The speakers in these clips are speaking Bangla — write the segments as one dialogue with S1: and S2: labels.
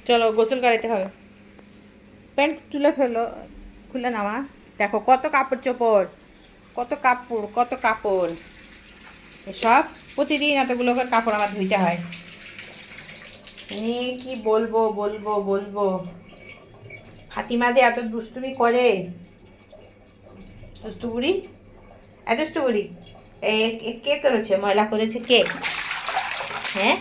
S1: চলো গোসল করাইতে হবে। প্যান্ট তুলে ফেলো, খুলে নামা। দেখো কত কাপড় চোপড়, কত কাপড়, কত কাপড়। এসব প্রতিদিন এতগুলো করে কাপড় আমার ধুইতে হয়। আমি কি বলবো বলবো বলবো। ফাতিমা যে এত দুষ্টুমি করে, দুষ্টু বুড়ি, এত দুষ্টু বুড়ি। কে করেছে, ময়লা করেছে কে? হ্যাঁ,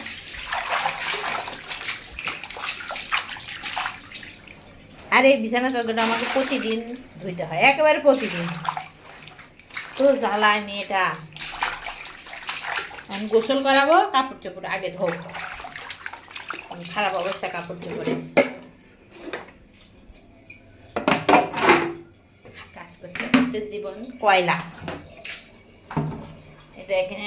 S1: আর এই বিছানা চাদরটা আমাকে প্রতিদিন ধুইতে হয়, একেবারে প্রতিদিন। তো জ্বালায় মেয়েটা। আমি গোসল করাবো, কাপড় চোপড় আগে ধোব। খারাপ অবস্থা কাপড় চোপড়ে। কাজ করতে করতে জীবন কয়লা। এটা এখানে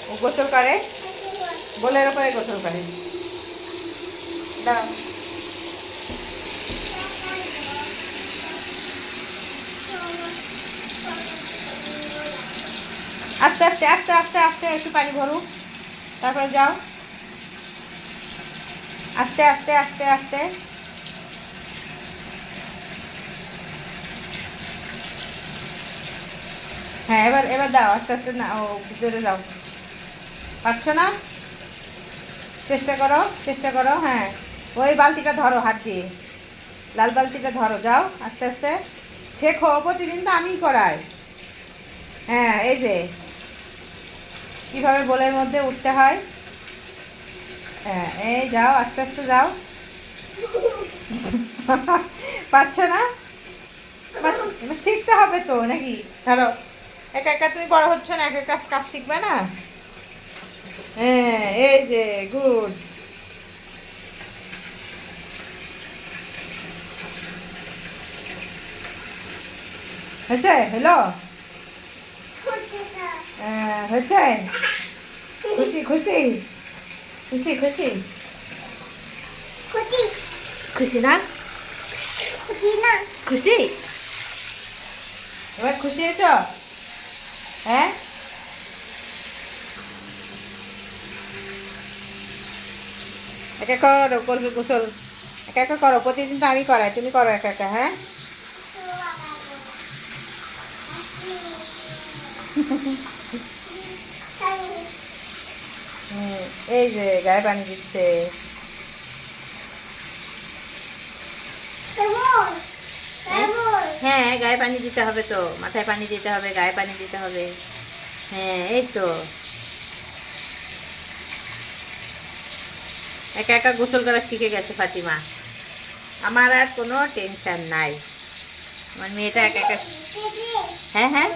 S1: ও গোসল করে, বোলের ওপরে গোসল করে। দাঁড়াও, আস্তে আস্তে আস্তে আস্তে আস্তে একটু পানি ভরু, তারপরে যাও। আস্তে আস্তে আস্তে আস্তে। হ্যাঁ, এবার এবার দাও, আস্তে আস্তে। না, ও জোরে যাও। পারছো না? চেষ্টা করো, চেষ্টা করো। হ্যাঁ, ওই বালতিটা ধরো হাত দিয়ে, লাল বালতিটা ধরো, যাও আস্তে আস্তে। শেখো, প্রতিদিন তো আমিই করাই। হ্যাঁ, এই যে কীভাবে বোলের মধ্যে উঠতে হয়। হ্যাঁ, এই যাও আস্তে আস্তে যাও। পারছো না? শিখতে হবে তো নাকি? ধরো, একা একা তুমি বড় হচ্ছ না, একা একা কাজ শিখবে না। হ্যাঁ, এই যে গুড। হয়েছে, হলো? হয়েছে? খুশি খুশি খুশি খুশি খুশি না? খুশি? এবার খুশি হয়েছ? হ্যাঁ, একা করো, করবে গোসল একা একা করো। প্রতিদিন তো আমি করাই, তুমি করো একা একা। হ্যাঁ, এই যে গায়ে পানি দিচ্ছে। হ্যাঁ, গায়ে পানি দিতে হবে তো, মাথায় পানি দিতে হবে, গায়ে পানি দিতে হবে। হ্যাঁ, এই তো একা একা গোসল করা শিখে গেছে ফাতিমা। আমার আর কোনো টেনশন নাই, আমার মেয়েটা একা একা। হ্যাঁ হ্যাঁ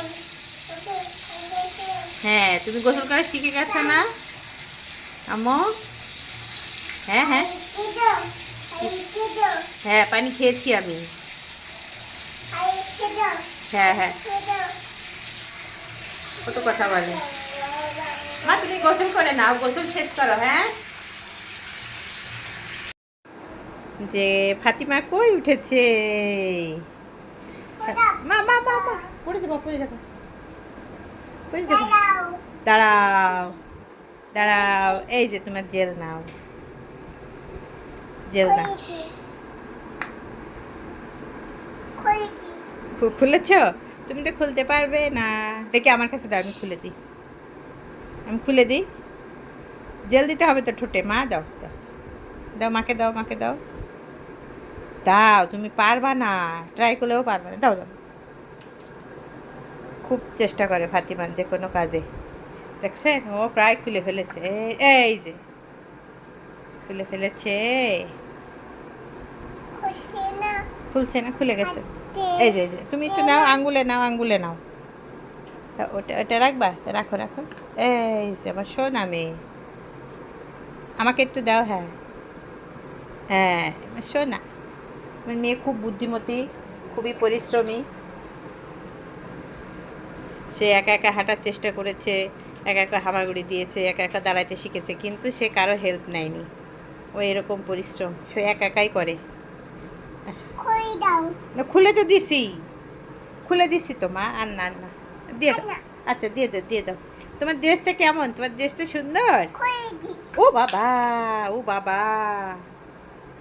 S1: হ্যাঁ, তুমি গোসল করা শিখে গেছো না আম্মু? হ্যাঁ হ্যাঁ হ্যাঁ, পানি খেয়েছি আমি। হ্যাঁ হ্যাঁ, কত কথা বলে মা। তুমি গোসল করে নাও, গোসল শেষ করো। হ্যাঁ, যে ফাতিমা কই উঠেছে। মা মা মা মা, পড়ে যাবো, পড়ে যাবো, পড়ে যাবো। দাঁড়াও দাঁড়াও, এই যে তোমার জেল নাও, জেল নাও। খুলেছ? তুমি তো খুলতে পারবে না। দেখি আমার কাছে দাও, আমি খুলে দিই, আমি খুলে দিই। জেল দিতে হবে তো ঠোঁটে। মা দাও দাও দাও, মাকে দাও, মাকে দাও, দাও। তুমি পারবা না, ট্রাই করলেও পারবে না। দাও দাও। খুব চেষ্টা করে ফাতিমা যে কোনো কাজে। দেখছেন, ও প্রায় খুলে ফেলেছে। এই যে খুলে ফেলেছে। খুলছে না, খুলে গেছে। এই যে তুমি একটু নাও, আঙ্গুলে নাও, আঙ্গুলে নাও। ওটা ওটা রাখবা, রাখো রাখো। এই যে আমার শোনা মেয়ে, আমাকে একটু দাও। হ্যাঁ হ্যাঁ, শোনা। আমার মেয়ে খুব বুদ্ধিমতী, খুবই পরিশ্রমী। সে একা একা হাঁটার চেষ্টা করেছে, একা একা হামাগুড়ি দিয়েছে, একা একা দাঁড়াইতে শিখেছে, কিন্তু সে কারো হেল্প নেয়নি। ও এরকম পরিশ্রম সে একা একাই করে। আচ্ছা
S2: খুলে দাও।
S1: না খুলে তো দিছি, খুলে দিছি তো মা। আর না আর না, দিয়ে দাও। আচ্ছা দিয়ে দাও দিয়ে দাও। তোমার ড্রেসটা কেমন? তোমার ড্রেসটা সুন্দর।
S2: খুলে দি।
S1: ও বাবা, ও বাবা,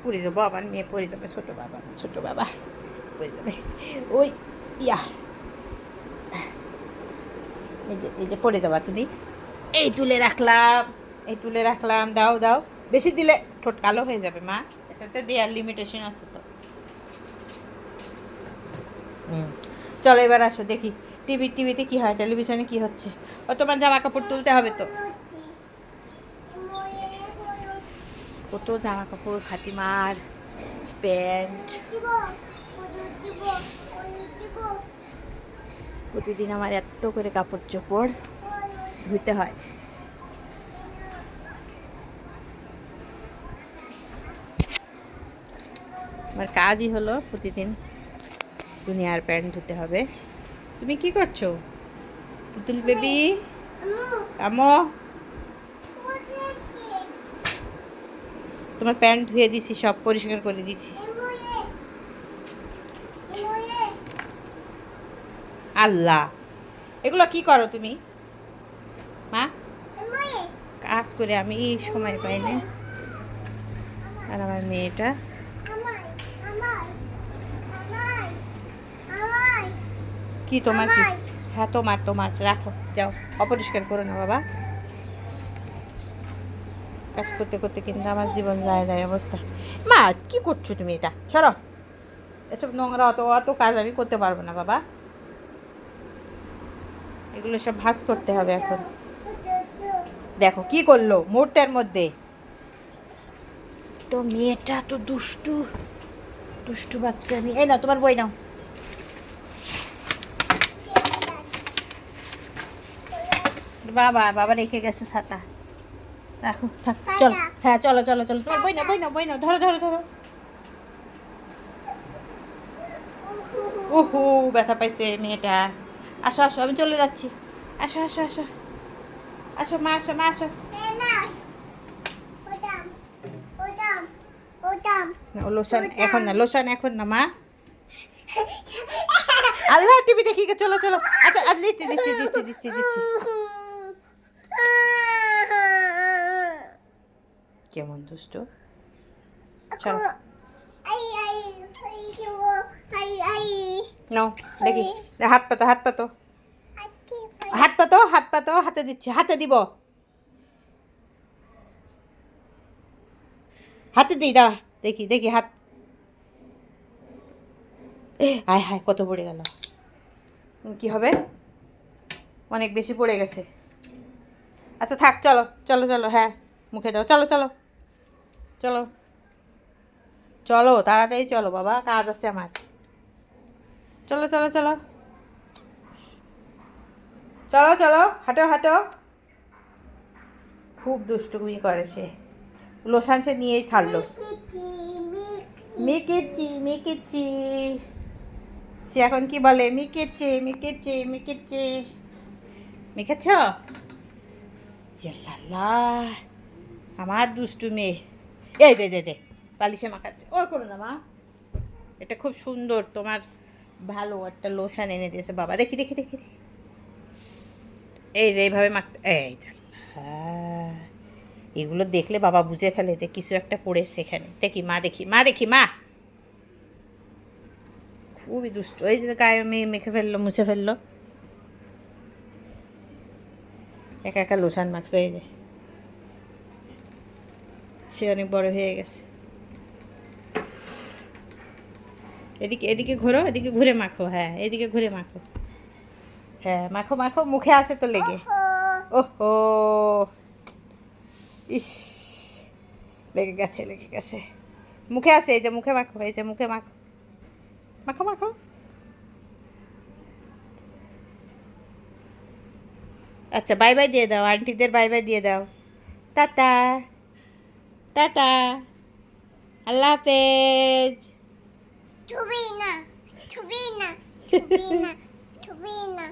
S1: পড়ে যাবো, আমার মেয়ে পড়ে যাবে, ছোট বাবা, ছোট বাবা পড়ে যাবে। ওই ইয়া, এই যে পড়ে যাবা তুমি। এই তুলে রাখলাম, এই তুলে রাখলাম, দাও দাও। বেশি দিলে ঠোঁট কালো হয়ে যাবে মা, এটাতে দেওয়ার লিমিটেশন আছে তো। চলো এবার আসো দেখি টিভিতে কি হয়, টেলিভিশনে কি হচ্ছে। ও তোমার জামা কাপড় তুলতে হবে তো। কত জামা কাপড়, ফাতিমার প্যান্ট। প্রতিদিন আমার এত করে কাপড় চোপড় ধুতে হয়। আমার কাজই হলো প্রতিদিন দুনিয়ার প্যান্ট ধুতে হবে। তুমি কি করছো পুতুল বেবি? আমো, তোমার প্যান্ট ধুয়ে দিছি, সব পরিষ্কার করে দিছি। আল্লাহ, এগুলো কি করো তুমি মা? কাজ করে আমি সময় পাই না। আর আমার মেয়েটা কি, তোমার কি? হ্যাঁ তোমার, তোমার রাখো, যাও, অপরিষ্কার করো না বাবা। কাজ করতে করতে কিন্তু আমার জীবন যায় যায় অবস্থা। মা কি করছো তুমি? এটা সরো, এসব নোংরা অত অত কাজ আমি করতে পারবো না বাবা। এগুলো সব ভাঁজ করতে হবে এখন। দেখো কি করলো মুহূর্তের মধ্যে। তো মেয়েটা তো দুষ্টু, দুষ্টু বাচ্চা মেয়ে। এই নাও তোমার বই নাও। বাবা, বাবা রেখে গেছে ছাতা, রাখো থাক। চলো, হ্যাঁ চলো চলো চলো, তোমার বই নাও বই নাও বই নাও, ধরো ধরো ধরো। ওহো, ব্যথা পাইছে মেয়েটা। আসো আসো, আমি চলে যাচ্ছি। আসো আসো আসো, আসো মা, আসো মা, আসো। না, ও লোশন এখন না, লোশন এখন না মা। আল্লাহ, টিভি দেখি গে, চলো চলো। আচ্ছা আচ্ছা, দিচ্ছি দিচ্ছি দিচ্ছি দিচ্ছি দিচ্ছি। কেমন দুষ্ট। চলো নাও দেখি, হাত পাতো হাত পাতো হাত পাতো হাত পাতো, হাতে দিচ্ছি, হাতে দিব, হাতে দিই, দা দেখি দেখি হাত। হায় হায়, কত পড়ে গেল। কি হবে, অনেক বেশি পড়ে গেছে। আচ্ছা থাক, চলো চলো চলো, হ্যাঁ মুখে দাও, চলো চলো চলো চলো, তাড়াতাড়ি চলো বাবা, কাজ আছে আমার। চলো চলো চলো চলো চলো, হাঁটো হাঁটো। খুব দুষ্টুমি করে সে, লোশান সে নিয়েই ছাড়লো। মেকেচি মেকেচি, সে এখন কি বলে, মেকেচে মেকেচে মেকেচে। মেখেছ? লাল্লা, আমার দুষ্টু মেয়ে। এই দে দে দে, পালিশে মাখাচ্ছে। ও করো না মা, এটা খুব সুন্দর, তোমার ভালো একটা লোশন এনে দিয়েছে বাবা। দেখি দেখি দেখি, এই যে এইভাবে মাখতে, এই হ্যাঁ, এগুলো দেখলে বাবা বুঝে ফেলে যে কিছু একটা পড়েছে এখানে। দেখি মা, দেখি মা, দেখি মা। খুবই দুষ্ট, এই যে গায়ে মেয়ে মেখে ফেললো, মুছে ফেললো, একা একা লোশান মাখছে। এই যে সে অনেক বড় হয়ে গেছে। এদিকে এদিকে ঘোরো, এদিকে ঘুরে মাখো, হ্যাঁ এদিকে ঘুরে মাখো, হ্যাঁ মাখো মাখো, মুখে আছে তো লেগে। ওহো, ইস, লেগে গেছে লেগে গেছে, মুখে আছে, এই যে মুখে মাখো, এই যে মুখে মাখো, মাখো মাখো। আচ্ছা বাই বাই দিয়ে দাও, আন্টিদের বাই বাই দিয়ে দাও। টাটা, টাটা, আল্লাহ হাফেজ।
S2: ছবি না, ছবি না, ছবি না, ছবি না।